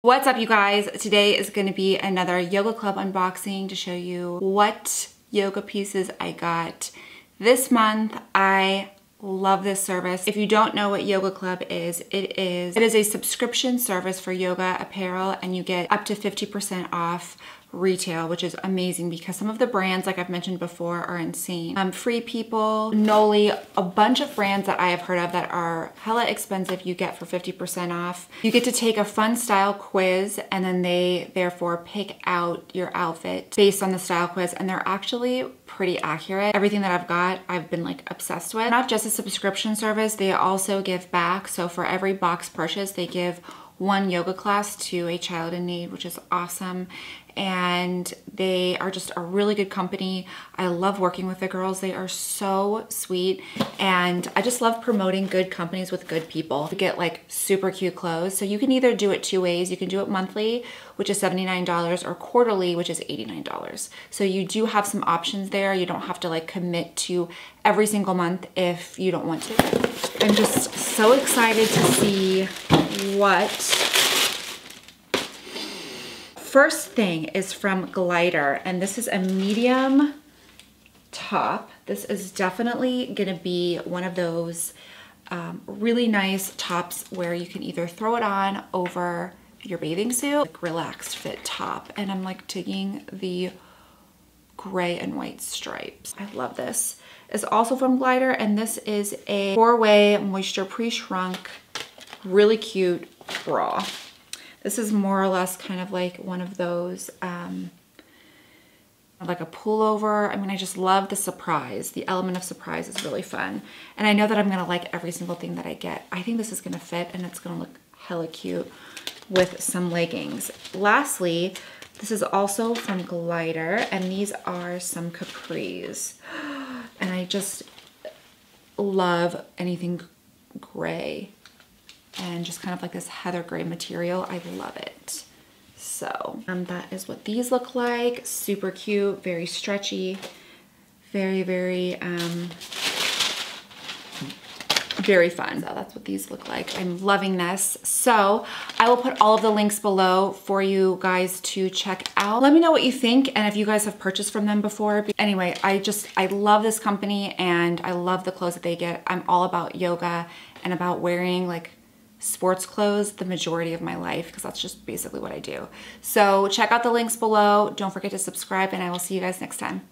What's up, you guys? Today is going to be another yoga club unboxing to show you what yoga pieces I got this month. I love this service. If you don't know what Yoga Club is, it is a subscription service for yoga apparel, and you get up to 50% off retail, which is amazing because some of the brands, like I've mentioned before, are insane. Free People, Noli, a bunch of brands that I have heard of that are hella expensive, you get for 50% off. You get to take a fun style quiz, and then they therefore pick out your outfit based on the style quiz, and they're actually pretty accurate. Everything that I've got, I've been like obsessed with. Not just a subscription service, they also give back. So for every box purchase, they give one yoga class to a child in need, which is awesome. And they are just a really good company. I love working with the girls. They are so sweet. And I just love promoting good companies with good people to get like super cute clothes. So you can either do it two ways. You can do it monthly, which is $79, or quarterly, which is $89. So you do have some options there. You don't have to like commit to every single month if you don't want to. I'm just so excited to see what. First thing is from Glider, and this is a medium top. This is definitely gonna be one of those really nice tops where you can either throw it on over your bathing suit, like relaxed fit top. And I'm like digging the gray and white stripes. I love this. It's also from Glider, and this is a 4-way moisture pre-shrunk, really cute bra. This is more or less kind of like one of those, like a pullover. I mean, I just love the surprise. The element of surprise is really fun. And I know that I'm gonna like every single thing that I get. I think this is gonna fit, and it's gonna look hella cute with some leggings. Lastly, this is also from Glider, and these are some capris. And I just love anything gray and just kind of like this heather gray material. I love it. So that is what these look like. Super cute, very stretchy, very fun. So that's what these look like. I'm loving this. So I will put all of the links below for you guys to check out. Let me know what you think, and if you guys have purchased from them before. Anyway, I love this company, and I love the clothes that they get. I'm all about yoga and about wearing like sports clothes the majority of my life, because that's just basically what I do. So check out the links below. Don't forget to subscribe, and I will see you guys next time.